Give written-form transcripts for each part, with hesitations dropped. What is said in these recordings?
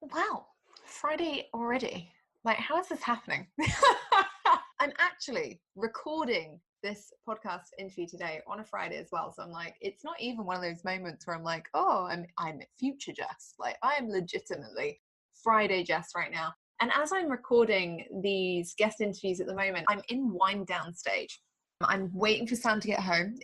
Wow, Friday already. Like, how is this happening? I'm actually recording this podcast interview today on a Friday as well. So I'm like, it's not even one of those moments where I'm like, oh, I'm future Jess. Like, I am legitimately Friday Jess right now. And as I'm recording these guest interviews at the moment, I'm in wind down stage. I'm waiting for Sam to get home.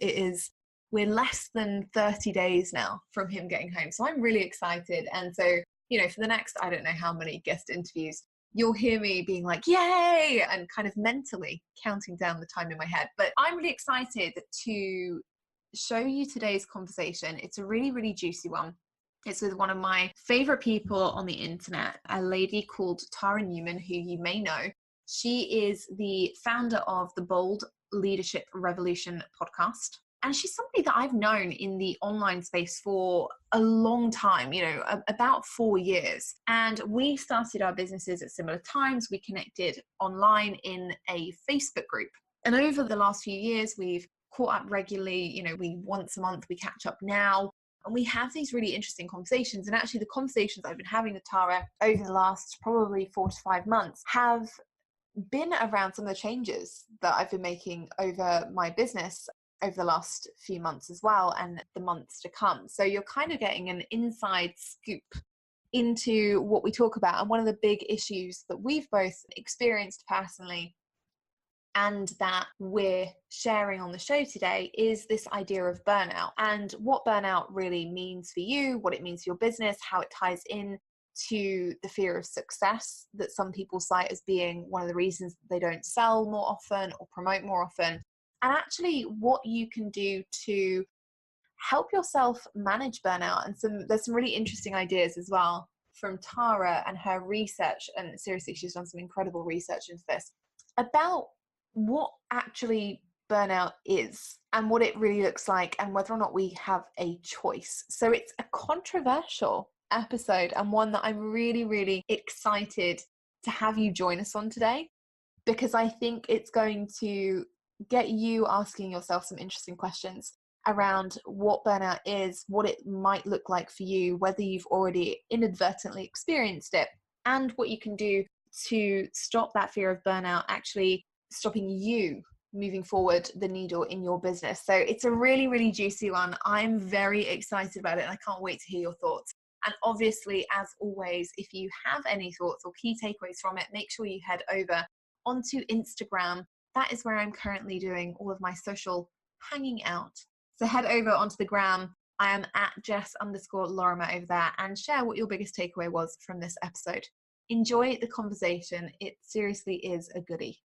We're less than 30 days now from him getting home. So I'm really excited. And so, for the next, I don't know how many guest interviews, you'll hear me being like, yay, and kind of mentally counting down the time in my head. But I'm really excited to show you today's conversation. It's a really, really juicy one. It's with one of my favorite people on the internet, a lady called Tara Newman, who you may know. She is the founder of the Bold Leadership Revolution podcast. And she's somebody that I've known in the online space for a long time, about 4 years. And we started our businesses at similar times. We connected online in a Facebook group. And over the last few years, we've caught up regularly. We once a month, we catch up now. And we have these really interesting conversations. And actually, the conversations I've been having with Tara over the last probably 4 to 5 months have been around some of the changes that I've been making over my business over the last few months as well, and the months to come. So you're kind of getting an inside scoop into what we talk about. And one of the big issues that we've both experienced personally and that we're sharing on the show today is this idea of burnout, and what burnout really means for you, what it means for your business, how it ties in to the fear of success that some people cite as being one of the reasons that they don't sell more often or promote more often, and actually what you can do to help yourself manage burnout. And there's some really interesting ideas as well from Tara and her research, and seriously, she's done some incredible research into this, about what actually burnout is and what it really looks like and whether or not we have a choice. So it's a controversial episode, and one that I'm really, really excited to have you join us on today, because I think it's going to get you asking yourself some interesting questions around what burnout is, what it might look like for you, whether you've already inadvertently experienced it, and what you can do to stop that fear of burnout actually stopping you moving forward the needle in your business. So it's a really, really juicy one. I'm very excited about it, and I can't wait to hear your thoughts. And obviously, as always, if you have any thoughts or key takeaways from it, make sure you head over onto Instagram. That is where I'm currently doing all of my social hanging out. So head over onto the gram. I am at Jess_Lorimer over there, and share what your biggest takeaway was from this episode. Enjoy the conversation. It seriously is a goodie.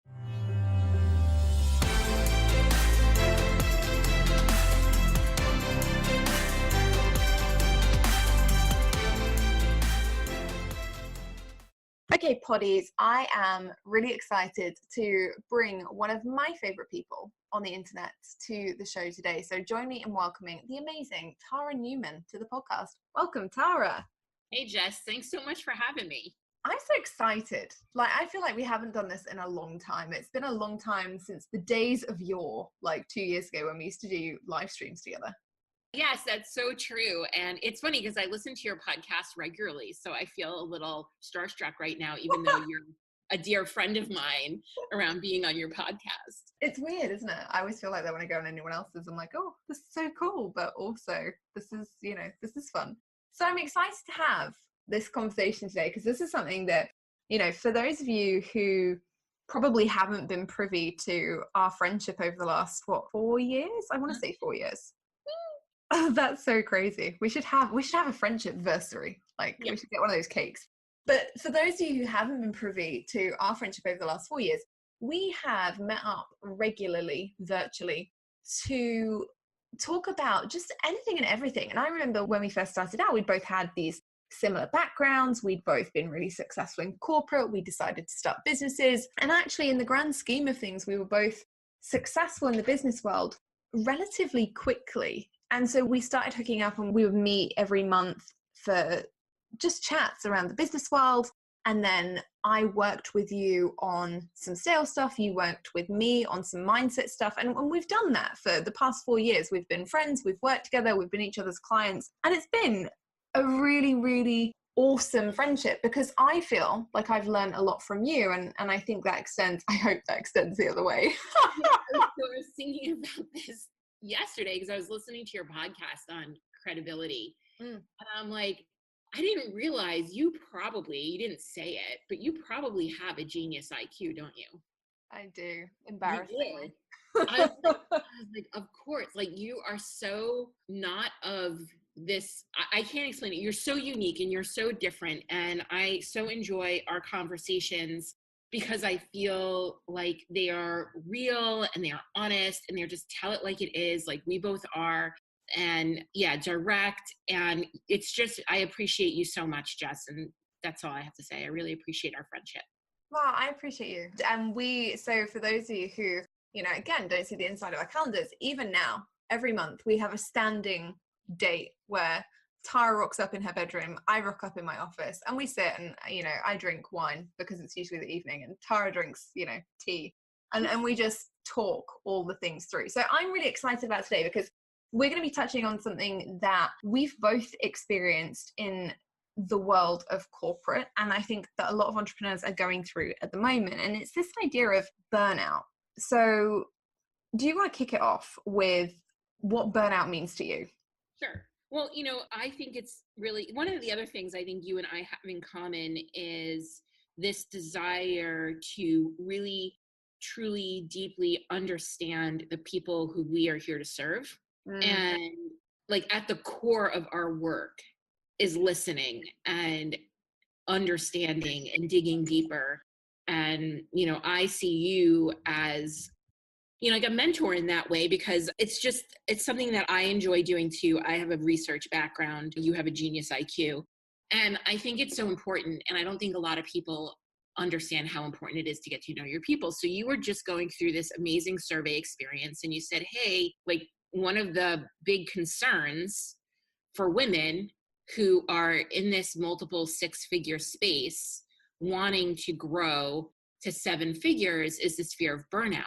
Okay, Poddies, I am really excited to bring one of my favorite people on the internet to the show today. So join me in welcoming the amazing Tara Newman to the podcast. Welcome, Tara. Hey, Jess, thanks so much for having me. I'm so excited. I feel like we haven't done this in a long time. It's been a long time since the days of yore, like 2 years ago when we used to do live streams together. Yes, that's so true. And it's funny because I listen to your podcast regularly, so I feel a little starstruck right now, even though you're a dear friend of mine, around being on your podcast. It's weird, isn't it? I always feel like that when I go on anyone else's. I'm like, oh, this is so cool. But also, this is fun. So I'm excited to have this conversation today, because this is something that, for those of you who probably haven't been privy to our friendship over the last, 4 years? I want to say 4 years. Oh, that's so crazy. We should have a friendship versary. We should get one of those cakes. But for those of you who haven't been privy to our friendship over the last 4 years, we have met up regularly, virtually, to talk about just anything and everything. And I remember when we first started out, we both had these similar backgrounds. We'd both been really successful in corporate. We decided to start businesses. And actually, in the grand scheme of things, we were both successful in the business world relatively quickly. And so we started hooking up, and we would meet every month for just chats around the business world. And then I worked with you on some sales stuff. You worked with me on some mindset stuff. And we've done that for the past 4 years. We've been friends. We've worked together. We've been each other's clients. And it's been a really, really awesome friendship, because I feel like I've learned a lot from you, and I think that extends, I hope that extends the other way. I was thinking about this yesterday because I was listening to your podcast on credibility. And I'm like, I didn't realize you didn't say it, but you probably have a genius IQ, don't you? I do, You embarrassingly. do. I was like, of course, like you are so not of this, I can't explain it. You're so unique and you're so different. And I so enjoy our conversations because I feel like they are real and they are honest and they're just tell it like it is, like we both are. And yeah, direct. And it's just, I appreciate you so much, Jess. And that's all I have to say. I really appreciate our friendship. Well, I appreciate you. And so for those of you who, again, don't see the inside of our calendars, even now, every month we have a standing date where Tara rocks up in her bedroom, I rock up in my office, and we sit and, I drink wine because it's usually the evening, and Tara drinks, tea. And we just talk all the things through. So I'm really excited about today because we're going to be touching on something that we've both experienced in the world of corporate, and I think that a lot of entrepreneurs are going through at the moment, and it's this idea of burnout. So do you want to kick it off with what burnout means to you? Sure. Well, I think it's really one of the other things I think you and I have in common is this desire to really, truly, deeply understand the people who we are here to serve. And like at the core of our work is listening and understanding and digging deeper. And, I see you as, like a mentor in that way, because it's something that I enjoy doing too. I have a research background. You have a genius IQ. And I think it's so important. And I don't think a lot of people understand how important it is to get to know your people. So you were just going through this amazing survey experience and you said, hey, like one of the big concerns for women who are in this multiple six-figure space wanting to grow to seven figures is this fear of burnout.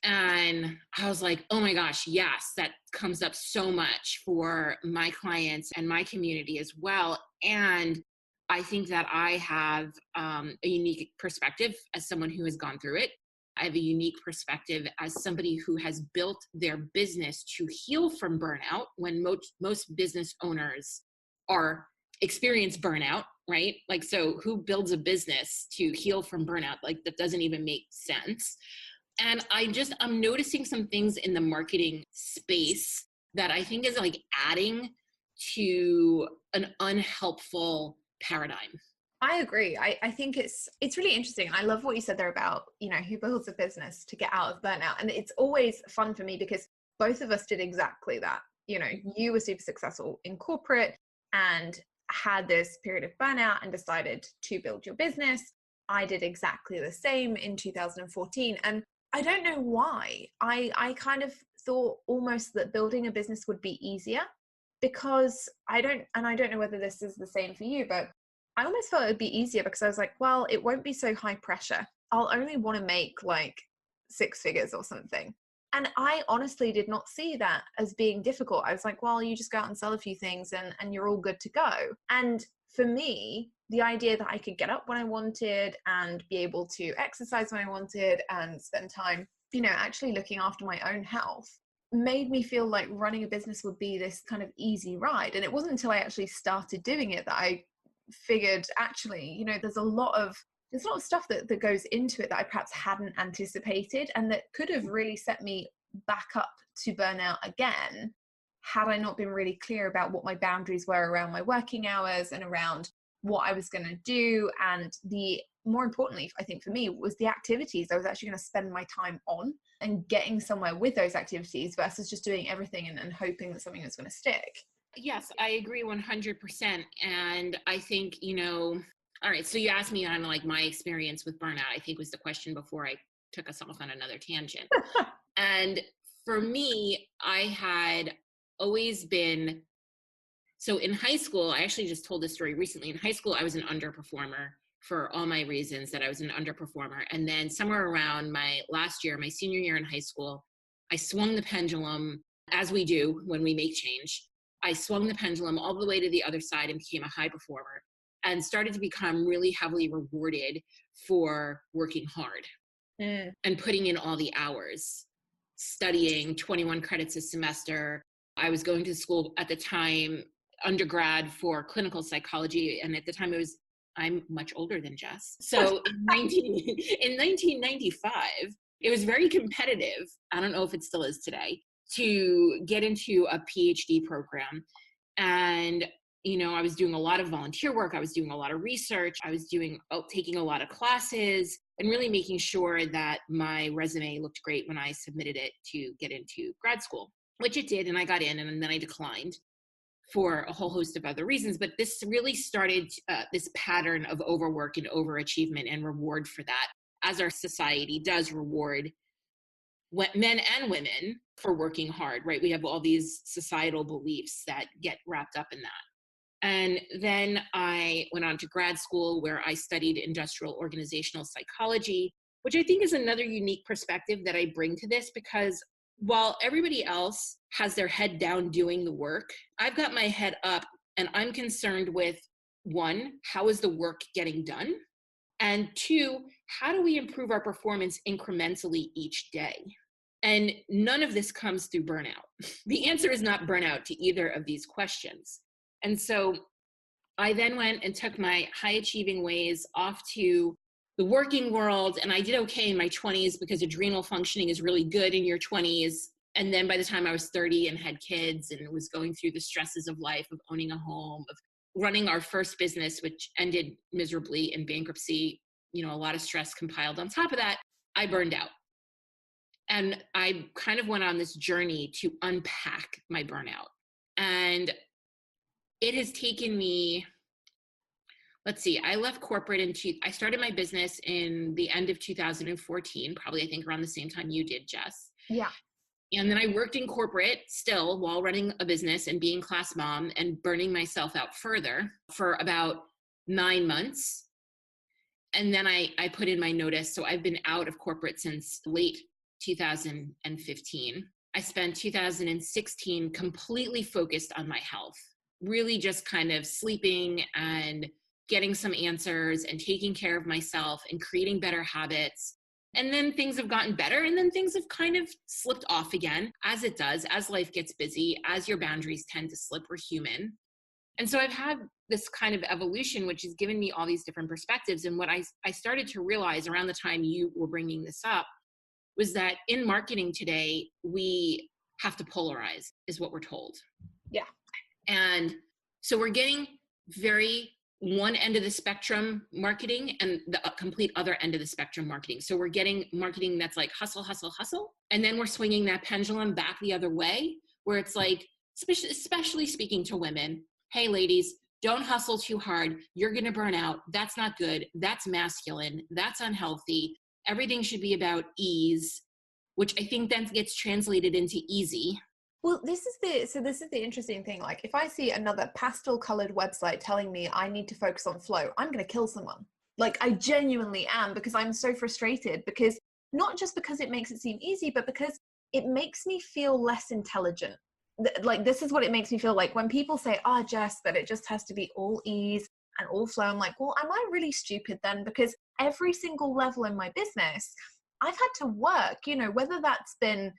And I was like, oh my gosh, yes, that comes up so much for my clients and my community as well. And I think that I have a unique perspective as someone who has gone through it. I have a unique perspective as somebody who has built their business to heal from burnout when most business owners experience burnout, right? Like, so who builds a business to heal from burnout? Like that doesn't even make sense. And I'm noticing some things in the marketing space that I think is like adding to an unhelpful paradigm. I agree. I think it's really interesting. I love what you said there about, who builds a business to get out of burnout. And it's always fun for me because both of us did exactly that. You were super successful in corporate and had this period of burnout and decided to build your business. I did exactly the same in 2014. And I don't know why. I kind of thought almost that building a business would be easier because I don't know whether this is the same for you, but I almost felt it would be easier because I was like, well, it won't be so high pressure. I'll only want to make like six figures or something. And I honestly did not see that as being difficult. I was like, well, you just go out and sell a few things and you're all good to go. And for me, the idea that I could get up when I wanted and be able to exercise when I wanted and spend time, actually looking after my own health made me feel like running a business would be this kind of easy ride. And it wasn't until I actually started doing it that I figured actually, there's a lot of stuff that goes into it that I perhaps hadn't anticipated and that could have really set me back up to burnout again had I not been really clear about what my boundaries were around my working hours and around what I was going to do. And more importantly, I think for me, was the activities I was actually going to spend my time on and getting somewhere with those activities versus just doing everything and hoping that something was going to stick. Yes, I agree 100%. And I think, all right, so you asked me on like my experience with burnout, I think was the question before I took us off on another tangent. And for me, I had always been, so in high school, I actually just told this story recently. In high school, I was an underperformer for all my reasons that I was an underperformer. And then somewhere around my senior year in high school, I swung the pendulum, as we do when we make change. I swung the pendulum all the way to the other side and became a high performer. and started to become really heavily rewarded for working hard and putting in all the hours, studying 21 credits a semester. I was going to school at the time, undergrad, for clinical psychology. And at the time I'm much older than Jess. So in 1995, it was very competitive. I don't know if it still is today, to get into a PhD program. And, I was doing a lot of volunteer work. I was doing a lot of research. I was taking a lot of classes and really making sure that my resume looked great when I submitted it to get into grad school, which it did. And I got in, and then I declined for a whole host of other reasons. But this really started this pattern of overwork and overachievement and reward for that, as our society does reward men and women for working hard, right? We have all these societal beliefs that get wrapped up in that. And then I went on to grad school, where I studied industrial organizational psychology, which I think is another unique perspective that I bring to this, because while everybody else has their head down doing the work, I've got my head up, and I'm concerned with, one, how is the work getting done? And two, how do we improve our performance incrementally each day? And none of this comes through burnout. The answer is not burnout to either of these questions. And so I then went and took my high achieving ways off to the working world. And I did okay in my 20s, because adrenal functioning is really good in your 20s. And then by the time I was 30 and had kids and was going through the stresses of life, of owning a home, of running our first business, which ended miserably in bankruptcy, a lot of stress compiled on top of that, I burned out. And I kind of went on this journey to unpack my burnout. And it has taken me, I left corporate I started my business in the end of 2014, probably I think around the same time you did, Jess. Yeah. And then I worked in corporate still while running a business and being class mom and burning myself out further for about 9 months. And then I put in my notice. So I've been out of corporate since late 2015. I spent 2016 completely focused on my health, really just kind of sleeping and getting some answers and taking care of myself and creating better habits. And then things have gotten better, and then things have kind of slipped off again, as it does, as life gets busy, as your boundaries tend to slip. We're human. And so I've had this kind of evolution, which has given me all these different perspectives. And what I started to realize around the time you were bringing this up was that in marketing today, we have to polarize, is what we're told. Yeah. And so we're getting very one end of the spectrum marketing and the complete other end of the spectrum marketing. So we're getting marketing that's like hustle, hustle, hustle. And then we're swinging that pendulum back the other way, where it's like, especially speaking to women, hey ladies, don't hustle too hard. You're going to burn out. That's not good. That's masculine. That's unhealthy. Everything should be about ease, which I think then gets translated into easy. Well, this is the interesting thing. Like, if I see another pastel colored website telling me I need to focus on flow, I'm going to kill someone. Like, I genuinely am, because I'm so frustrated, because not just because it makes it seem easy, but because it makes me feel less intelligent. Like, this is what it makes me feel like when people say, Jess, that it just has to be all ease and all flow. I'm like, well, am I really stupid then? Because every single level in my business, I've had to work, whether that's been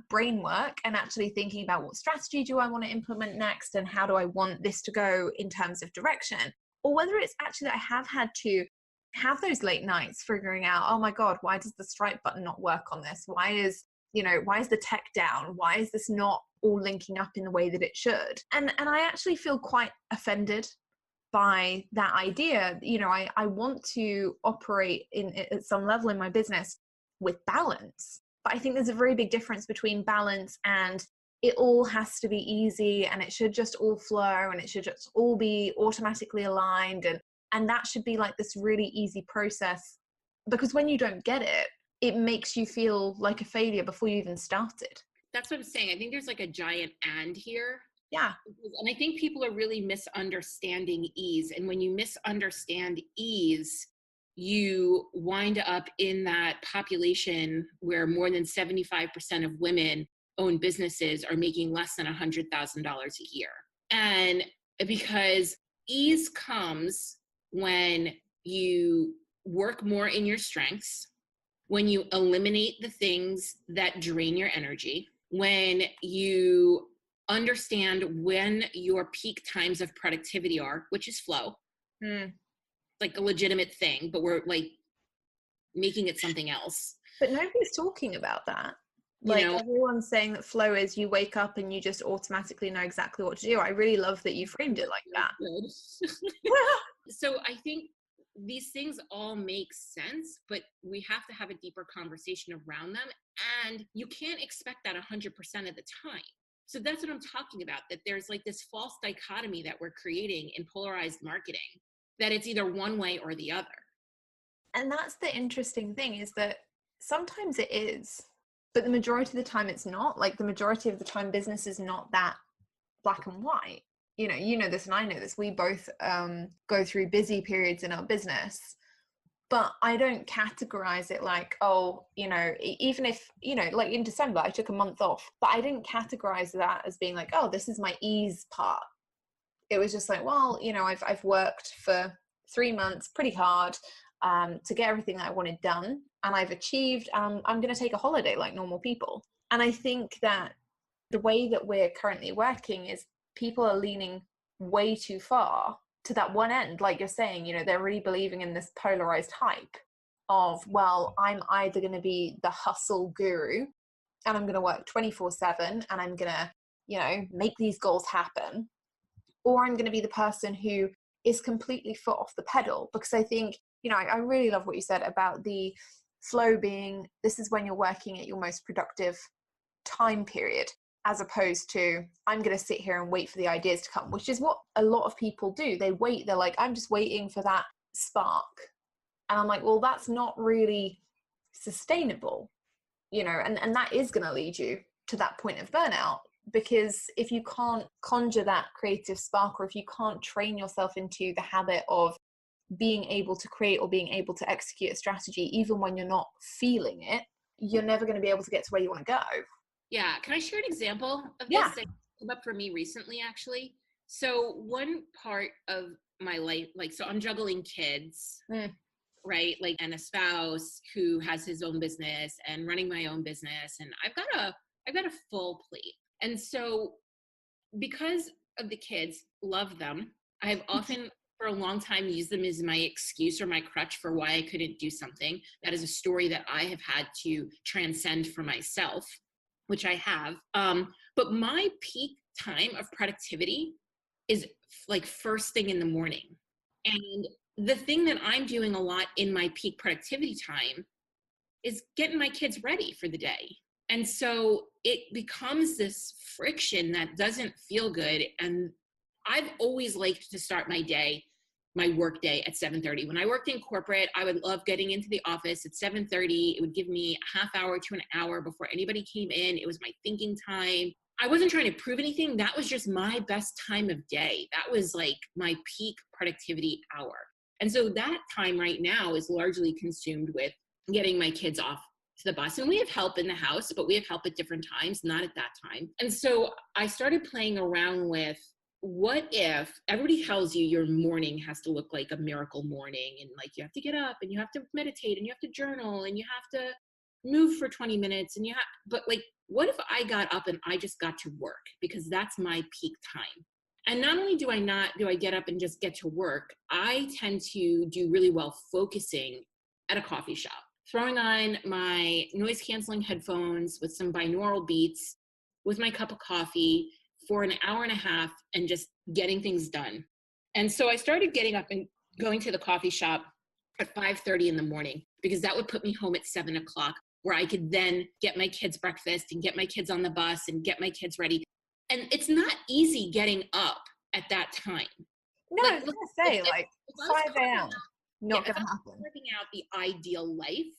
brain work and actually thinking about what strategy do I want to implement next and how do I want this to go in terms of direction, or whether it's actually that I have had to have those late nights figuring out, oh my God, why does the stripe button not work on this? Why is the tech down? Why is this not all linking up in the way that it should? And I actually feel quite offended by that idea. I want to operate at some level in my business with balance. But I think there's a very big difference between balance and it all has to be easy and it should just all flow and it should just all be automatically aligned. And that should be like this really easy process, because when you don't get it, it makes you feel like a failure before you even started. That's what I'm saying. I think there's like a giant and here. Yeah. And I think people are really misunderstanding ease. And when you misunderstand ease, you wind up in that population where more than 75% of women own businesses are making less than $100,000 a year. And because ease comes when you work more in your strengths, when you eliminate the things that drain your energy, when you understand when your peak times of productivity are, which is flow, like a legitimate thing, but we're like making it something else. But nobody's talking about that. You Like, know, everyone's saying that flow is you wake up and you just automatically know exactly what to do. I really love that you framed it like that. So I think these things all make sense, but we have to have a deeper conversation around them. And you can't expect that 100% of the time. So that's what I'm talking about, that there's like this false dichotomy that we're creating in polarized marketing, that it's either one way or the other. And that's the interesting thing, is that sometimes it is, but the majority of the time it's not. Like, the majority of the time business is not that black and white. You know this and I know this. We both go through busy periods in our business, but I don't categorize it like, oh, even if, like in December, I took a month off, but I didn't categorize that as being like, oh, this is my ease part. It was just like, well, I've worked for 3 months pretty hard to get everything that I wanted done, and I've achieved, I'm going to take a holiday like normal people. And I think that the way that we're currently working is people are leaning way too far to that one end. Like you're saying, they're really believing in this polarized hype of, well, I'm either going to be the hustle guru and I'm going to work 24/7 and I'm going to, make these goals happen, or I'm going to be the person who is completely foot off the pedal. Because I think, I really love what you said about the flow being, this is when you're working at your most productive time period, as opposed to, I'm going to sit here and wait for the ideas to come, which is what a lot of people do. They wait. They're like, I'm just waiting for that spark. And I'm like, well, that's not really sustainable, and that is going to lead you to that point of burnout. Because if you can't conjure that creative spark, or if you can't train yourself into the habit of being able to create or being able to execute a strategy, even when you're not feeling it, you're never going to be able to get to where you want to go. Yeah. Can I share an example of this that came up for me recently, actually? So one part of my life, so I'm juggling kids, right? And a spouse who has his own business and running my own business. And I've got a full plate. And so because of the kids, love them, I have often for a long time used them as my excuse or my crutch for why I couldn't do something. That is a story that I have had to transcend for myself, which I have. But my peak time of productivity is like first thing in the morning. And the thing that I'm doing a lot in my peak productivity time is getting my kids ready for the day. And so it becomes this friction that doesn't feel good. And I've always liked to start my work day at 7:30. When I worked in corporate, I would love getting into the office at 7:30. It would give me a half hour to an hour before anybody came in. It was my thinking time. I wasn't trying to prove anything. That was just my best time of day. That was like my peak productivity hour. And so that time right now is largely consumed with getting my kids off to the bus. And we have help in the house, but we have help at different times, not at that time. And so I started playing around with, what if everybody tells you your morning has to look like a miracle morning, and like you have to get up and you have to meditate and you have to journal and you have to move for 20 minutes and but like, what if I got up and I just got to work, because that's my peak time? And not only do I get up and just get to work, I tend to do really well focusing at a coffee shop, throwing on my noise canceling headphones with some binaural beats, with my cup of coffee for an hour and a half, and just getting things done. And so I started getting up and going to the coffee shop at 5:30 in the morning, because that would put me home at 7 o'clock, where I could then get my kids breakfast and get my kids on the bus and get my kids ready. And it's not easy getting up at that time. No, I was going to say, if 5 a.m. Not going to happen. Working out the ideal life,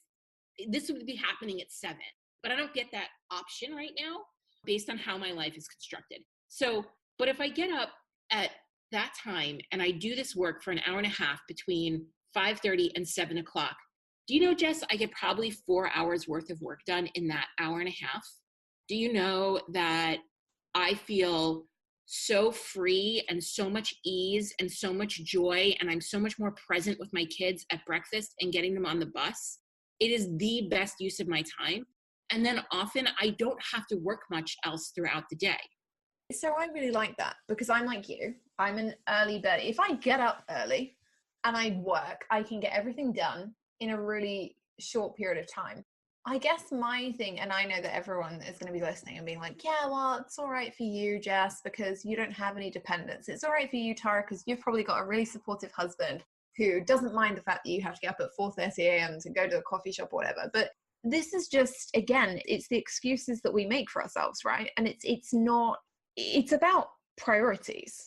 this would be happening at 7. But I don't get that option right now based on how my life is constructed. So, but if I get up at that time and I do this work for an hour and a half between 5:30 and 7 o'clock, do you know, Jess, I get probably 4 hours worth of work done in that hour and a half? Do you know that I feel so free and so much ease and so much joy. And I'm so much more present with my kids at breakfast and getting them on the bus. It is the best use of my time. And then often I don't have to work much else throughout the day. So I really like that, because I'm like you. I'm an early bird. If I get up early and I work, I can get everything done in a really short period of time. I guess my thing, and I know that everyone is going to be listening and being like, yeah, well, it's all right for you, Jess, because you don't have any dependents. It's all right for you, Tara, because you've probably got a really supportive husband who doesn't mind the fact that you have to get up at 4:30 a.m. to go to the coffee shop or whatever. But this is just, again, it's the excuses that we make for ourselves, right? And it's not, it's about priorities,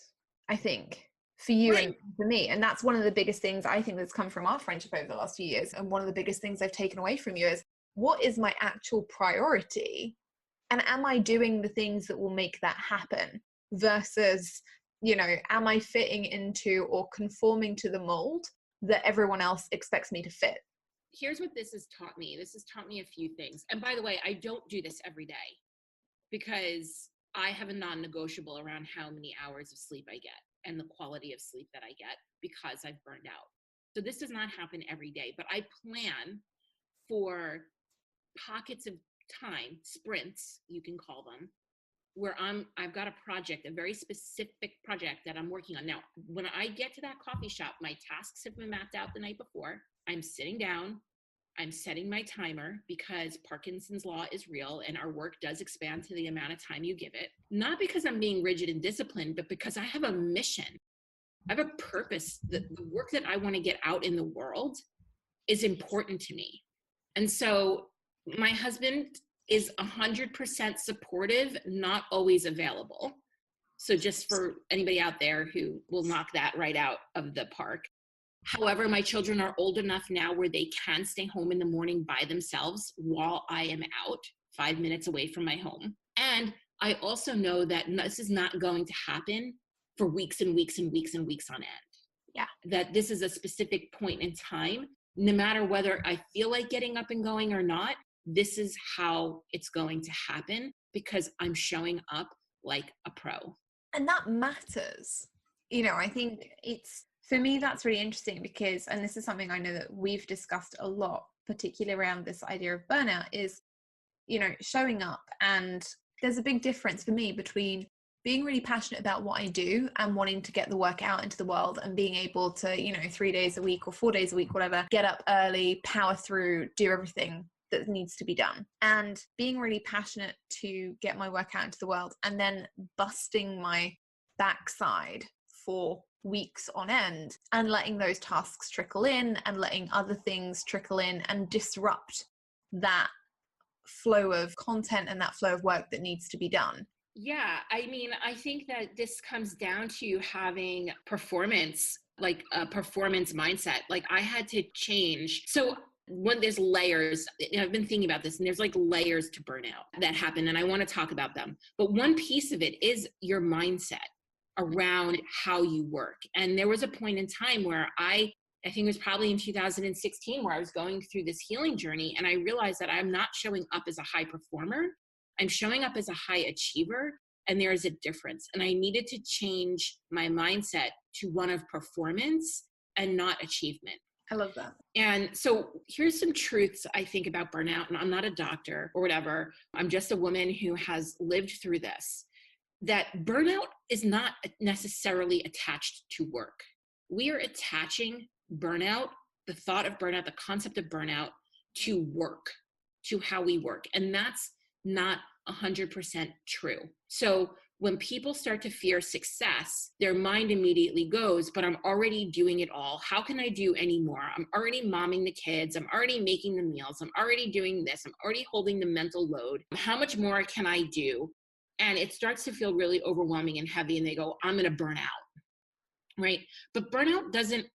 I think, for you Right. and for me. And that's one of the biggest things I think that's come from our friendship over the last few years. And one of the biggest things I've taken away from you is, what is my actual priority? And am I doing the things that will make that happen? Versus, am I fitting into or conforming to the mold that everyone else expects me to fit? Here's what this has taught me. This has taught me a few things. And by the way, I don't do this every day because I have a non-negotiable around how many hours of sleep I get and the quality of sleep that I get, because I've burned out. So this does not happen every day, but I plan for pockets of time, sprints, you can call them, where I've got a project, a very specific project that I'm working on. Now, when I get to that coffee shop, my tasks have been mapped out the night before. I'm sitting down, I'm setting my timer, because Parkinson's law is real and our work does expand to the amount of time you give it. Not because I'm being rigid and disciplined, but because I have a mission. I have a purpose. The work that I want to get out in the world is important to me. And so my husband is 100% supportive, not always available. So just for anybody out there who will knock that right out of the park. However, my children are old enough now where they can stay home in the morning by themselves while I am out 5 minutes away from my home. And I also know that this is not going to happen for weeks and weeks and weeks and weeks on end. Yeah. That this is a specific point in time. No matter whether I feel like getting up and going or not, this is how it's going to happen, because I'm showing up like a pro. And that matters. I think for me, that's really interesting because, and this is something I know that we've discussed a lot, particularly around this idea of burnout, is, showing up. And there's a big difference for me between being really passionate about what I do and wanting to get the work out into the world and being able to, 3 days a week or 4 days a week, whatever, get up early, power through, do everything that needs to be done, and being really passionate to get my work out into the world and then busting my backside for weeks on end and letting those tasks trickle in and letting other things trickle in and disrupt that flow of content and that flow of work that needs to be done. Yeah, I mean, I think that this comes down to having performance, like a performance mindset. Like I had to change. So when there's layers, I've been thinking about this, and there's like layers to burnout that happen, and I want to talk about them. But one piece of it is your mindset around how you work. And there was a point in time where I think it was probably in 2016 where I was going through this healing journey, and I realized that I'm not showing up as a high performer. I'm showing up as a high achiever, and there is a difference. And I needed to change my mindset to one of performance and not achievement. I love that. And so here's some truths I think about burnout. And I'm not a doctor or whatever. I'm just a woman who has lived through this. That burnout is not necessarily attached to work. We are attaching burnout, the thought of burnout, the concept of burnout, to work, to how we work. And that's not 100% true. So when people start to fear success, their mind immediately goes, but I'm already doing it all. How can I do any more? I'm already momming the kids. I'm already making the meals. I'm already doing this. I'm already holding the mental load. How much more can I do? And it starts to feel really overwhelming and heavy, and they go, I'm going to burn out, right? But burnout doesn't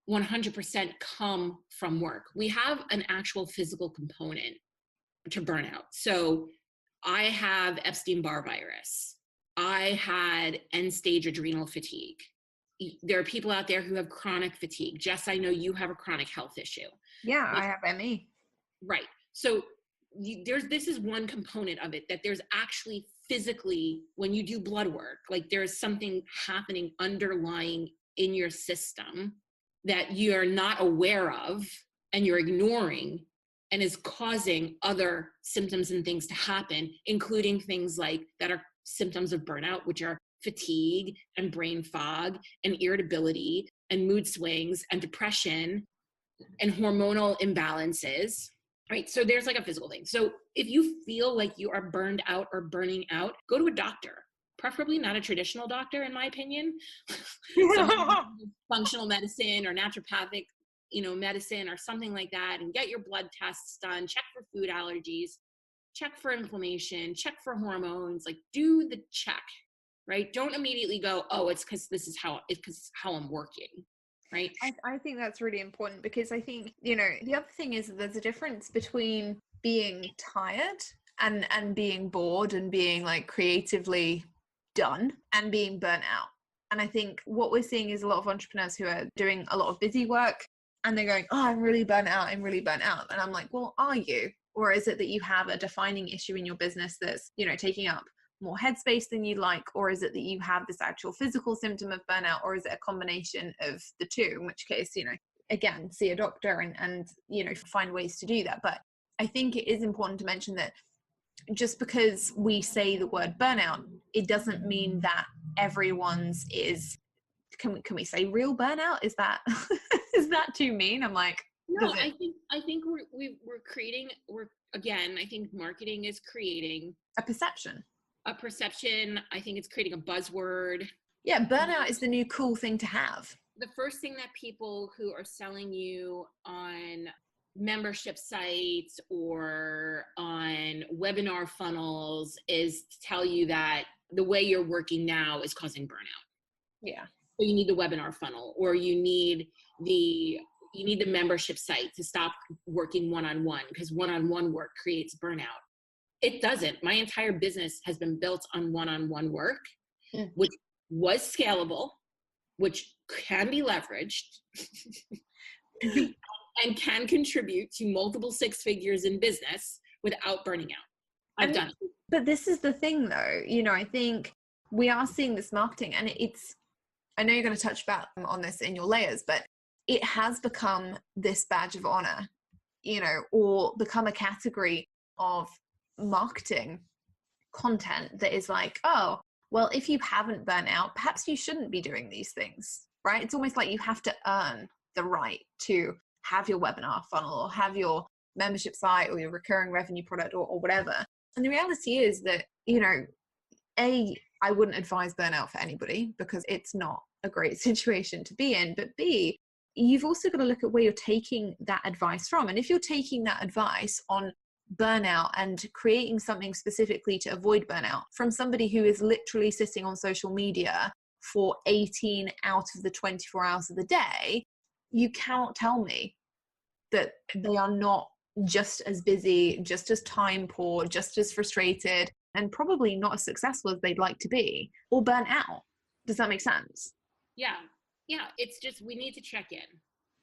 100% come from work. We have an actual physical component to burnout. So I have Epstein-Barr virus. I had end-stage adrenal fatigue. There are people out there who have chronic fatigue. Jess, I know you have a chronic health issue. Yeah, I have ME. Right. So this is one component of it, that there's actually physically, when you do blood work, like there's something happening underlying in your system that you're not aware of and you're ignoring, and is causing other symptoms and things to happen, including things like that are symptoms of burnout, which are fatigue and brain fog and irritability and mood swings and depression and hormonal imbalances, right? So there's like a physical thing. So if you feel like you are burned out or burning out, go to a doctor, preferably not a traditional doctor, in my opinion. Functional medicine or naturopathic, medicine or something like that, and get your blood tests done, check for food allergies, check for inflammation, check for hormones, like do the check, right? Don't immediately go, oh, it's because how I'm working. Right. I think that's really important, because I think, the other thing is that there's a difference between being tired and being bored and being like creatively done and being burnt out. And I think what we're seeing is a lot of entrepreneurs who are doing a lot of busy work and they're going, oh, I'm really burnt out. And I'm like, well, are you? Or is it that you have a defining issue in your business that's, taking up more headspace than you like? Or is it that you have this actual physical symptom of burnout? Or is it a combination of the two? In which case, again, see a doctor and find ways to do that. But I think it is important to mention that just because we say the word burnout, it doesn't mean that everyone's is, can we say real burnout? Is that is that too mean? I'm like, no, I think I think marketing is creating a perception. I think it's creating a buzzword. Yeah, burnout is the new cool thing to have. The first thing that people who are selling you on membership sites or on webinar funnels is to tell you that the way you're working now is causing burnout. Yeah. So you need the webinar funnel, or you need the membership site to stop working one-on-one, because one-on-one work creates burnout. It doesn't. My entire business has been built on one-on-one work, which was scalable, which can be leveraged and can contribute to multiple six figures in business without burning out. I've done it. But this is the thing though, I think we are seeing this marketing, and I know you're going to touch back on this in your layers, but it has become this badge of honor, or become a category of marketing content that is like, oh, well, if you haven't burnt out, perhaps you shouldn't be doing these things, right? It's almost like you have to earn the right to have your webinar funnel or have your membership site or your recurring revenue product or whatever. And the reality is that, I wouldn't advise burnout for anybody, because it's not a great situation to be in. But B, you've also got to look at where you're taking that advice from. And if you're taking that advice on burnout and creating something specifically to avoid burnout from somebody who is literally sitting on social media for 18 out of the 24 hours of the day, you cannot tell me that they are not just as busy, just as time poor, just as frustrated, and probably not as successful as they'd like to be, or burnt out. Does that make sense? Yeah. It's just, we need to check in.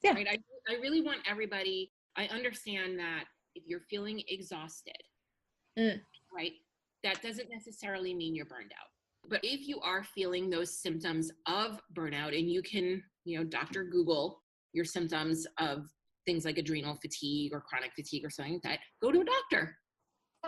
Yeah. Right? I really want everybody, I understand that if you're feeling exhausted, right, that doesn't necessarily mean you're burned out. But if you are feeling those symptoms of burnout, and you can, Dr. Google your symptoms of things like adrenal fatigue or chronic fatigue or something like that, go to a doctor.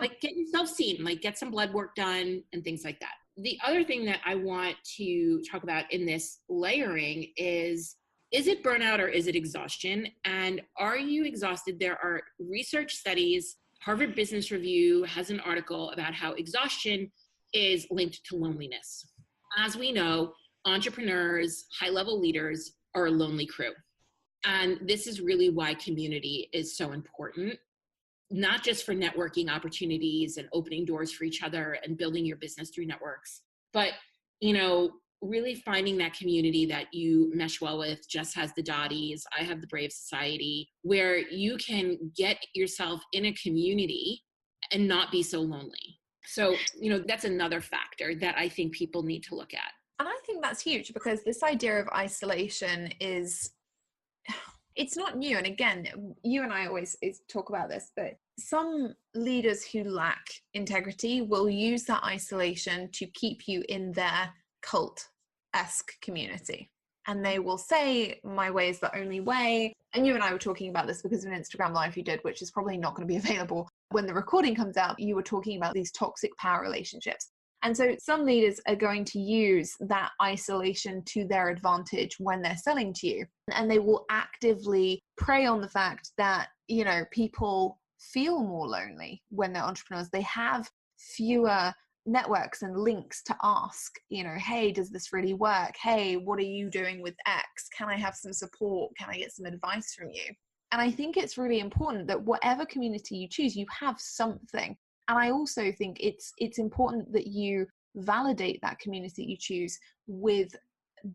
Like, get yourself seen, like get some blood work done and things like that. The other thing that I want to talk about in this layering is it burnout or is it exhaustion? And are you exhausted? There are research studies. Harvard Business Review has an article about how exhaustion is linked to loneliness. As we know, entrepreneurs, high-level leaders are a lonely crew. And this is really why community is so important, not just for networking opportunities and opening doors for each other and building your business through networks, but, really finding that community that you mesh well with. Jess has the Dotties, I have the Brave Society, where you can get yourself in a community and not be so lonely. So, that's another factor that I think people need to look at. And I think that's huge, because this idea of isolation it's not new. And again, you and I always talk about this, but some leaders who lack integrity will use that isolation to keep you in their cult-esque community. And they will say, my way is the only way. And you and I were talking about this because of an Instagram live you did, which is probably not going to be available when the recording comes out. You were talking about these toxic power relationships. And so some leaders are going to use that isolation to their advantage when they're selling to you. And they will actively prey on the fact that, you know, people feel more lonely when they're entrepreneurs. They have fewer networks and links to ask, you know, hey, does this really work? Hey, what are you doing with X? Can I have some support? Can I get some advice from you? And I think it's really important that whatever community you choose, you have something. And I also think it's important that you validate that community you choose with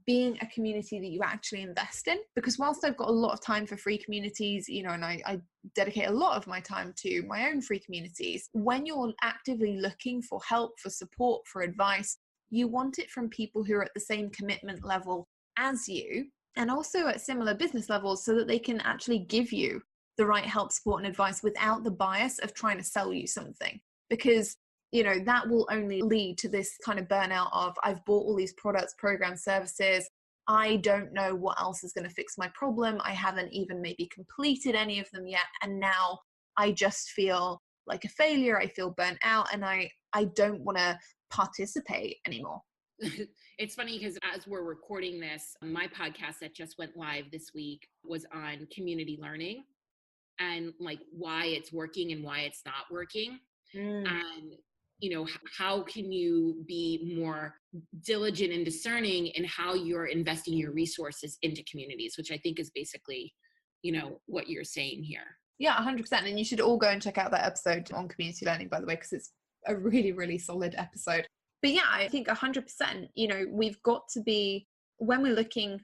being a community that you actually invest in. Because whilst I've got a lot of time for free communities, you know, and I dedicate a lot of my time to my own free communities, when you're actively looking for help, for support, for advice, you want it from people who are at the same commitment level as you, and also at similar business levels, so that they can actually give you the right help, support, and advice without the bias of trying to sell you something. Because, you know, that will only lead to this kind of burnout of, I've bought all these products, programs, services. I don't know what else is going to fix my problem. I haven't even maybe completed any of them yet. And now I just feel like a failure. I feel burnt out, and I don't want to participate anymore. It's funny because as we're recording this, my podcast that just went live this week was on community learning and like why it's working and why it's not working. And, you know, how can you be more diligent and discerning in how you're investing your resources into communities, which I think is basically, you know, what you're saying here. Yeah, 100%. And you should all go and check out that episode on community learning, by the way, because it's a really, really solid episode. But yeah, I think 100%, you know, we've got to be, when we're looking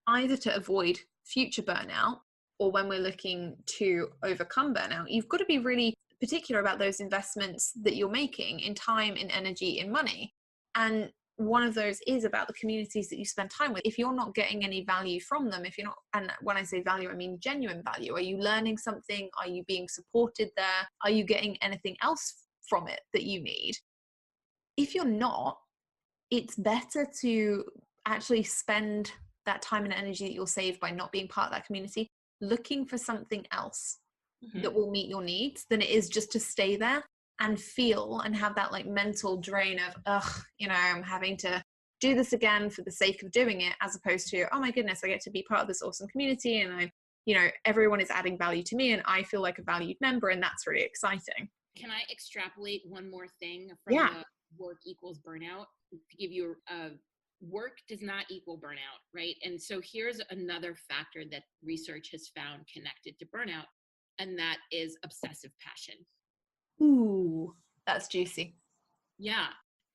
either to avoid future burnout or when we're looking to overcome burnout, you've got to be really particular about those investments that you're making in time, in energy, in money. And one of those is about the communities that you spend time with. If you're not getting any value from them, if you're not, and when I say value, I mean genuine value. Are you learning something? Are you being supported there? Are you getting anything else from it that you need? If you're not, it's better to actually spend that time and energy that you'll save by not being part of that community looking for something else that will meet your needs than it is just to stay there and feel and have that like mental drain of, you know, I'm having to do this again for the sake of doing it, as opposed to, oh my goodness, I get to be part of this awesome community and I, you know, everyone is adding value to me and I feel like a valued member, and that's really exciting. Can I extrapolate one more thing from the work equals burnout to give you work does not equal burnout, right? And so here's another factor that research has found connected to burnout, and that is obsessive passion. Ooh, that's juicy. Yeah.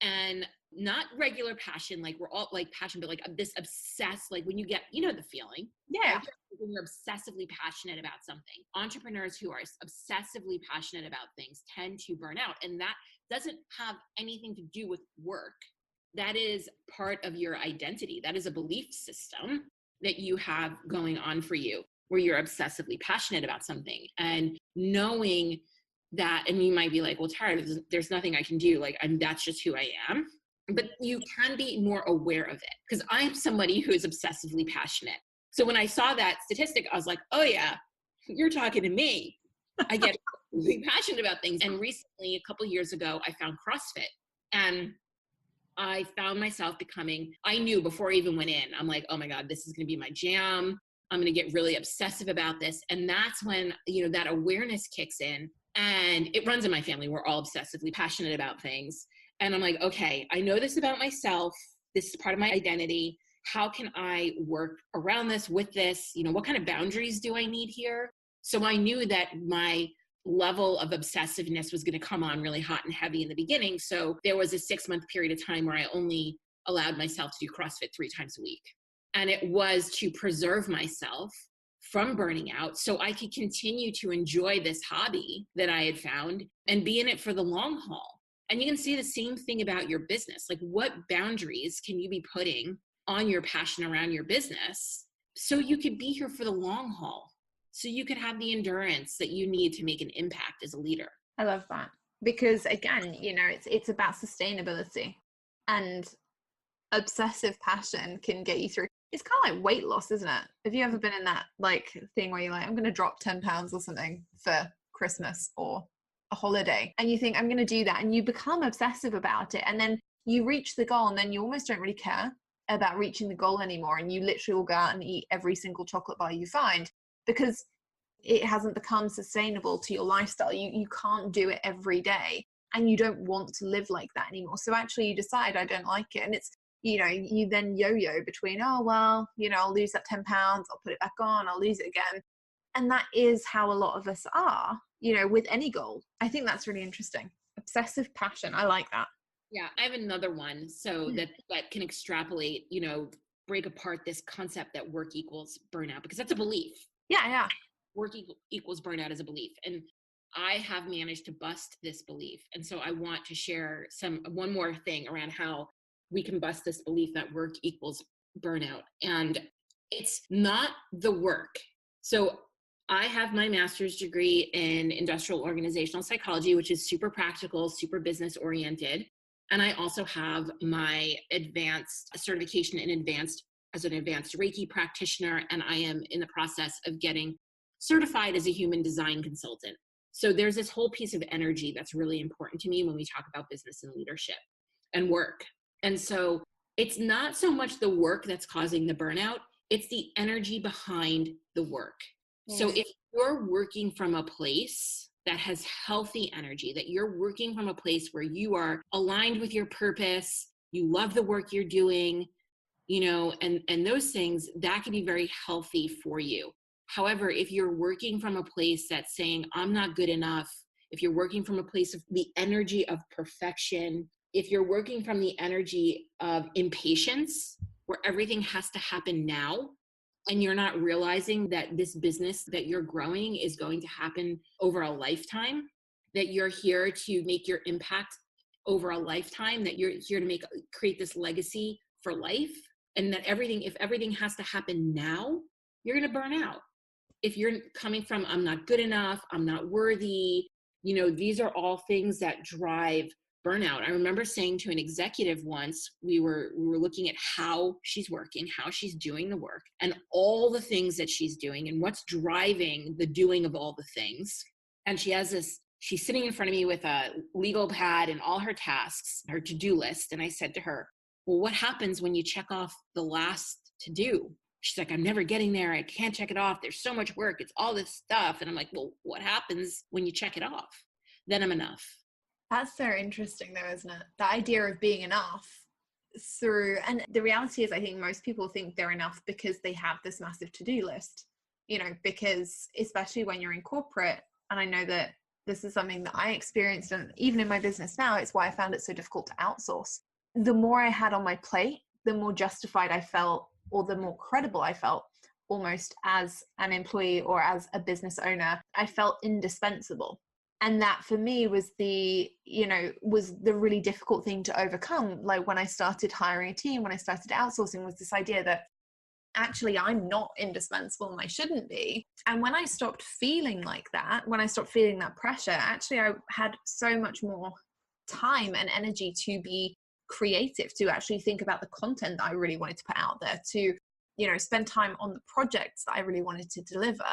And not regular passion, like we're all like passion, but like this obsessed, like when you get, you know, the feeling. Yeah. Right? When you're obsessively passionate about something. Entrepreneurs who are obsessively passionate about things tend to burn out. And that doesn't have anything to do with work. That is part of your identity. That is a belief system that you have going on for you, where you're obsessively passionate about something. And knowing that, and you might be like, well, Tara, there's nothing I can do. Like, that's just who I am. But you can be more aware of it, because I'm somebody who is obsessively passionate. So when I saw that statistic, I was like, oh yeah, you're talking to me. I get really passionate about things. And recently, a couple of years ago, I found CrossFit, and I found myself becoming, I knew before I even went in, I'm like, oh my God, this is going to be my jam. I'm going to get really obsessive about this. And that's when, you know, that awareness kicks in, and it runs in my family. We're all obsessively passionate about things. And I'm like, okay, I know this about myself. This is part of my identity. How can I work around this, with this? You know, what kind of boundaries do I need here? So I knew that my level of obsessiveness was going to come on really hot and heavy in the beginning. So there was a 6-month period of time where I only allowed myself to do CrossFit 3 times a week. And it was to preserve myself from burning out so I could continue to enjoy this hobby that I had found and be in it for the long haul. And you can see the same thing about your business. Like, what boundaries can you be putting on your passion around your business so you could be here for the long haul? so you can have the endurance that you need to make an impact as a leader. I love that, because again, it's about sustainability, and obsessive passion can get you through. It's kind of like weight loss, isn't it? Have you ever been in that like thing where you're like, I'm going to drop 10 pounds or something for Christmas or a holiday, and you think I'm going to do that, and you become obsessive about it, and then you reach the goal, and then you almost don't really care about reaching the goal anymore, and you literally will go out and eat every single chocolate bar you find, because it hasn't become sustainable to your lifestyle. You can't do it every day, and you don't want to live like that anymore. So actually you decide, I don't like it, and it's, you then yo-yo between, oh well, I'll lose that 10 pounds, I'll put it back on, I'll lose it again. And that is how a lot of us are, with any goal. I think that's really interesting. Obsessive passion. I like that. Yeah, I have another one. So that can extrapolate, break apart this concept that work equals burnout, because that's a belief. Yeah. Work equals burnout as a belief. And I have managed to bust this belief. And so I want to share one more thing around how we can bust this belief that work equals burnout. And it's not the work. So I have my master's degree in industrial organizational psychology, which is super practical, super business oriented. And I also have my advanced certification as an advanced Reiki practitioner. And I am in the process of getting certified as a human design consultant. So there's this whole piece of energy that's really important to me when we talk about business and leadership and work. And so it's not so much the work that's causing the burnout, it's the energy behind the work. So if you're working from a place that has healthy energy, that you're working from a place where you are aligned with your purpose, you love the work you're doing, and those things, that can be very healthy for you. However, if you're working from a place that's saying, I'm not good enough, if you're working from a place of the energy of perfection, if you're working from the energy of impatience, where everything has to happen now, and you're not realizing that this business that you're growing is going to happen over a lifetime, that you're here to make your impact over a lifetime, that you're here to create this legacy for life, and that if everything has to happen now, you're going to burn out. If you're coming from, I'm not good enough, I'm not worthy, these are all things that drive burnout. I remember saying to an executive once, we were looking at how she's working, how she's doing the work, and all the things that she's doing and what's driving the doing of all the things. And she's sitting in front of me with a legal pad and all her tasks, her to-do list. And I said to her, well, what happens when you check off the last to do? She's like, I'm never getting there. I can't check it off. There's so much work. It's all this stuff. And I'm like, well, what happens when you check it off? Then I'm enough. That's so interesting though, isn't it? The idea of being enough and the reality is, I think most people think they're enough because they have this massive to-do list, because especially when you're in corporate, and I know that this is something that I experienced, and even in my business now, it's why I found it so difficult to outsource. The more I had on my plate, the more justified I felt, or the more credible I felt almost as an employee or as a business owner. I felt indispensable. And that for me was the really difficult thing to overcome. Like when I started hiring a team, when I started outsourcing, was this idea that actually I'm not indispensable and I shouldn't be. And when I stopped feeling like that, when I stopped feeling that pressure, actually I had so much more time and energy to be creative, to actually think about the content that I really wanted to put out there, to, spend time on the projects that I really wanted to deliver.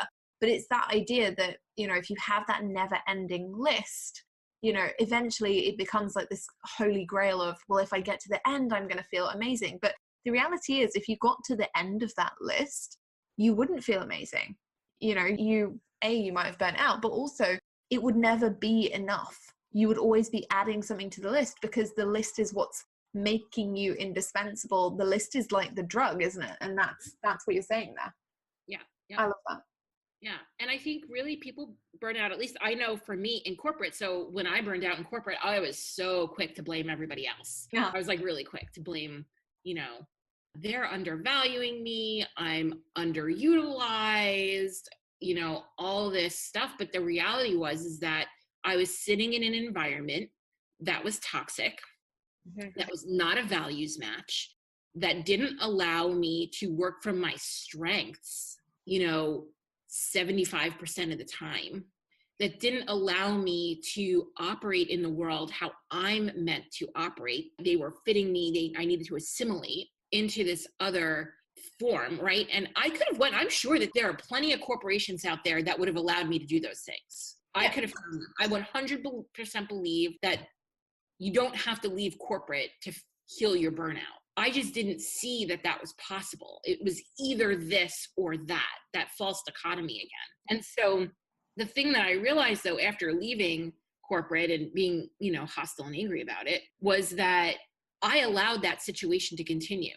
But it's that idea that, if you have that never ending list, eventually it becomes like this holy grail of, well, if I get to the end, I'm going to feel amazing. But the reality is, if you got to the end of that list, you wouldn't feel amazing. You might have burnt out, but also it would never be enough. You would always be adding something to the list, because the list is what's making you indispensable. The list is like the drug, isn't it? And that's what you're saying there. Yeah. I love that. Yeah. And I think really people burn out, at least I know for me in corporate. So when I burned out in corporate, I was so quick to blame everybody else. Yeah. I was like really quick to blame, they're undervaluing me, I'm underutilized, all this stuff. But the reality is that I was sitting in an environment that was toxic, that was not a values match, that didn't allow me to work from my strengths, 75% of the time, that didn't allow me to operate in the world how I'm meant to operate. They were fitting me. I needed to assimilate into this other form, right? And I could have went, I'm sure that there are plenty of corporations out there that would have allowed me to do those things. I could have found them. I 100% believe that you don't have to leave corporate to heal your burnout. I just didn't see that that was possible. It was either this or that false dichotomy again. And so the thing that I realized though, after leaving corporate and being, hostile and angry about it, was that I allowed that situation to continue.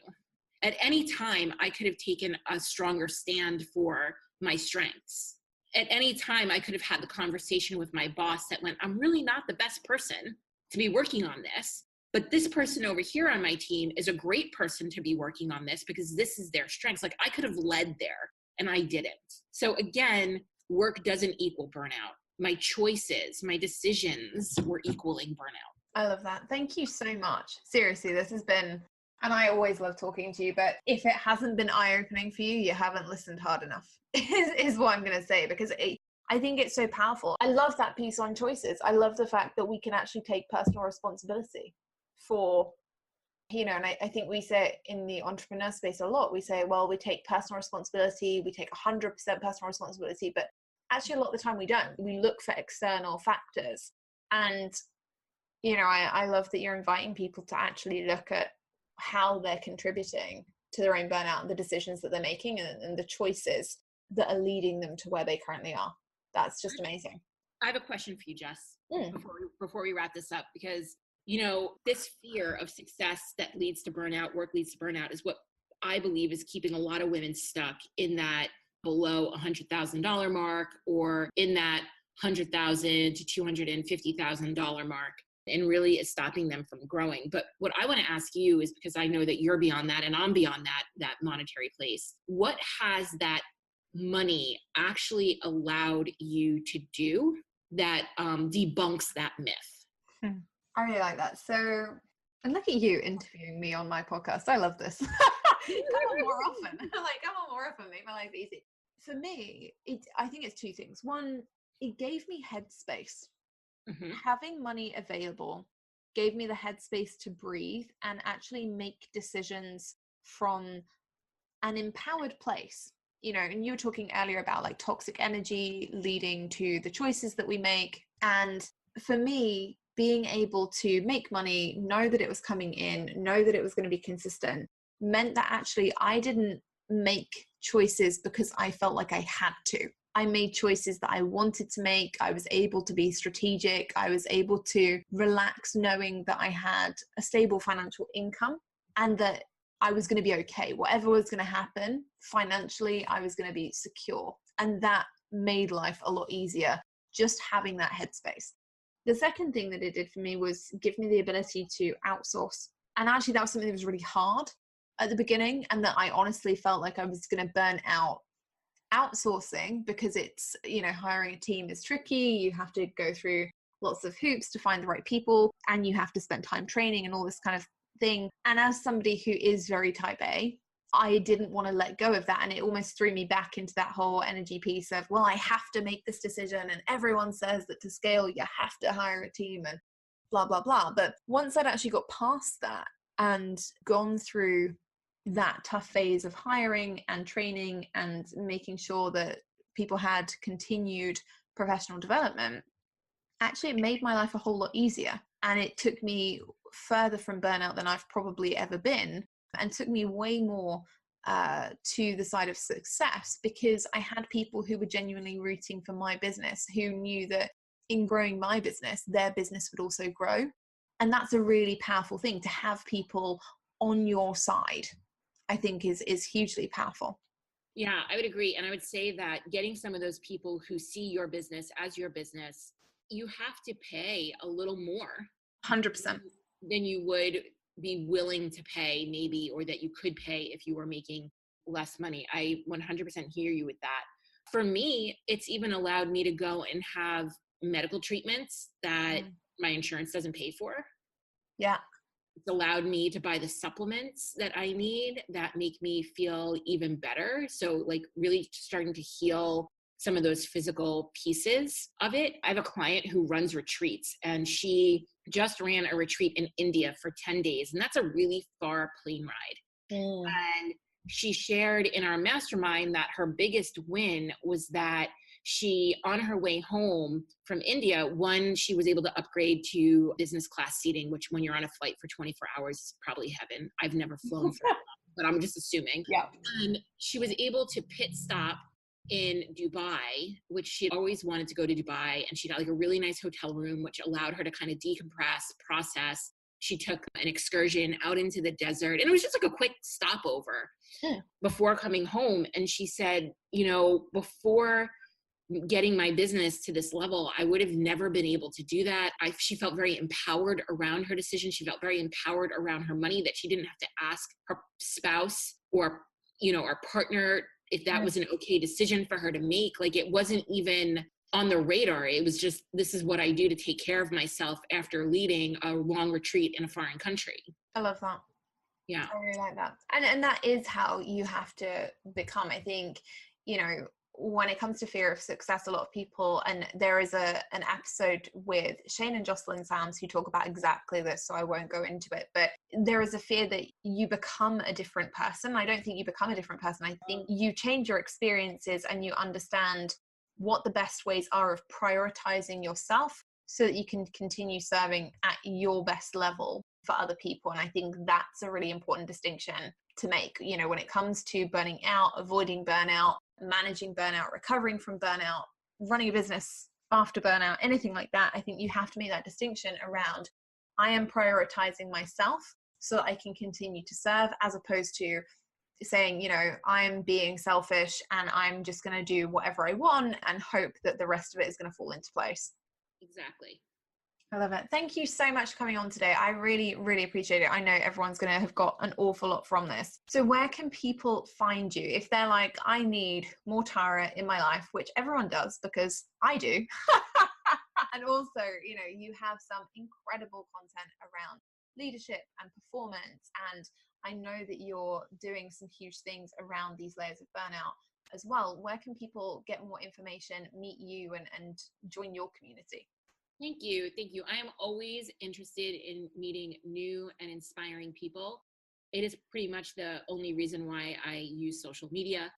At any time, I could have taken a stronger stand for my strengths. At any time, I could have had the conversation with my boss that went, I'm really not the best person to be working on this, but this person over here on my team is a great person to be working on this because this is their strengths. Like I could have led there and I didn't. So again, work doesn't equal burnout. My choices, my decisions were equaling burnout. I love that. Thank you so much. Seriously, this has been, and I always love talking to you, but if it hasn't been eye-opening for you, you haven't listened hard enough, is what I'm going to say, because I think it's so powerful. I love that piece on choices. I love the fact that we can actually take personal responsibility for, and I think we say it in the entrepreneur space a lot. We say, well, we take personal responsibility, we take 100% personal responsibility, but actually a lot of the time we don't. We look for external factors. And, I love that you're inviting people to actually look at how they're contributing to their own burnout and the decisions that they're making and the choices that are leading them to where they currently are. That's just amazing. I have a question for you, Jess, before we wrap this up, because, this fear of success that leads to burnout, work leads to burnout, is what I believe is keeping a lot of women stuck in that below $100,000 mark, or in that $100,000 to $250,000 mark, and really is stopping them from growing. But what I want to ask you is, because I know that you're beyond that and I'm beyond that monetary place, what has that money actually allowed you to do that debunks that myth? I really like that. So, and look at you interviewing me on my podcast. I love this. Come on more often. Come on more often. Make my life easy. For me, I think it's two things. One, it gave me headspace. Mm-hmm. Having money available gave me the headspace to breathe and actually make decisions from an empowered place. And you were talking earlier about toxic energy leading to the choices that we make. And for me, being able to make money, know that it was coming in, know that it was going to be consistent, meant that actually I didn't make choices because I felt like I had to. I made choices that I wanted to make. I was able to be strategic. I was able to relax knowing that I had a stable financial income and that I was going to be okay. Whatever was going to happen financially, I was going to be secure. And that made life a lot easier, just having that headspace. The second thing that it did for me was give me the ability to outsource. And actually that was something that was really hard at the beginning, and that I honestly felt like I was going to burn out outsourcing, because it's, hiring a team is tricky. You have to go through lots of hoops to find the right people, and you have to spend time training and all this kind of thing. And as somebody who is very type A, I didn't want to let go of that. And it almost threw me back into that whole energy piece of, well, I have to make this decision. And everyone says that to scale, you have to hire a team and blah, blah, blah. But once I'd actually got past that and gone through that tough phase of hiring and training and making sure that people had continued professional development, actually it made my life a whole lot easier. And it took me further from burnout than I've probably ever been, and took me way more to the side of success, because I had people who were genuinely rooting for my business, who knew that in growing my business, their business would also grow. And that's a really powerful thing, to have people on your side, I think is hugely powerful. Yeah, I would agree. And I would say that getting some of those people who see your business as your business, you have to pay a little more 100% than you would be willing to pay maybe, or that you could pay if you were making less money. I 100% hear you with that. For me, it's even allowed me to go and have medical treatments that my insurance doesn't pay for. Yeah. It's allowed me to buy the supplements that I need that make me feel even better. So really starting to heal some of those physical pieces of it. I have a client who runs retreats, and she just ran a retreat in India for 10 days. And that's a really far plane ride. And she shared in our mastermind that her biggest win was that she, on her way home from India, one, she was able to upgrade to business class seating, which when you're on a flight for 24 hours is probably heaven. I've never flown for that, but I'm just assuming. Yeah. And she was able to pit stop in Dubai, which she'd always wanted to go to Dubai. And she got like a really nice hotel room, which allowed her to kind of decompress, process. She took an excursion out into the desert, and it was just like a quick stopover before coming home. And she said, you know, before getting my business to this level, I would have never been able to do that. She felt very empowered around her decision. She felt very empowered around her money, that she didn't have to ask her spouse or, you know, our partner if that was an okay decision for her to make. Like, it wasn't even on the radar. It was just, this is what I do to take care of myself after leading a long retreat in a foreign country. I love that. Yeah. I really like that. And that is how you have to become. I think, you know, when it comes to fear of success, a lot of people, and there is an episode with Shane and Jocelyn Sams who talk about exactly this, so I won't go into it, but there is a fear that you become a different person. I don't think you become a different person. I think you change your experiences and you understand what the best ways are of prioritizing yourself so that you can continue serving at your best level for other people. And I think that's a really important distinction to make, you know, when it comes to burning out, avoiding burnout, managing burnout, recovering from burnout, running a business after burnout, anything like that. I think you have to make that distinction around, I am prioritizing myself so that I can continue to serve, as opposed to saying, you know, I'm being selfish and I'm just going to do whatever I want and hope that the rest of it is going to fall into place. Exactly. I love it. Thank you so much for coming on today. I really, really appreciate it. I know everyone's going to have got an awful lot from this. So where can people find you if they're like, I need more Tara in my life, which everyone does because I do. And also, you know, you have some incredible content around leadership and performance. And I know that you're doing some huge things around these layers of burnout as well. Where can people get more information, meet you, and join your community? Thank you. Thank you. I am always interested in meeting new and inspiring people. It is pretty much the only reason why I use social media.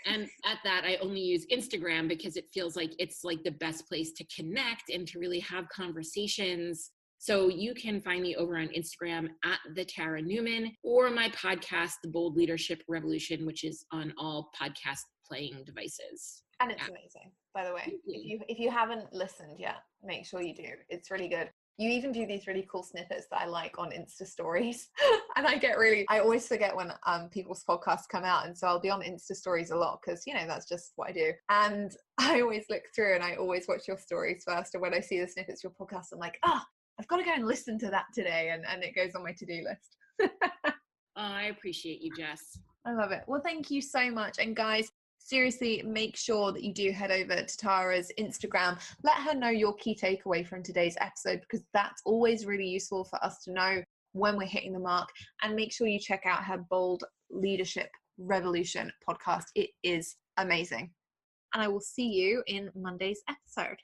And at that, I only use Instagram because it feels like it's like the best place to connect and to really have conversations. So you can find me over on Instagram at the Tara Newman, or my podcast, The Bold Leadership Revolution, which is on all podcast playing devices. And it's amazing, by the way. If you haven't listened yet, make sure you do. It's really good. You even do these really cool snippets that I like on Insta stories. And I always forget when people's podcasts come out. And so I'll be on Insta stories a lot because, you know, that's just what I do. And I always look through and I always watch your stories first. And when I see the snippets of your podcast, I'm like, I've got to go and listen to that today. And it goes on my to-do list. I appreciate you, Jess. I love it. Well, thank you so much. And guys, seriously, make sure that you do head over to Tara's Instagram. Let her know your key takeaway from today's episode, because that's always really useful for us to know when we're hitting the mark. And make sure you check out her Bold Leadership Revolution podcast. It is amazing. And I will see you in Monday's episode.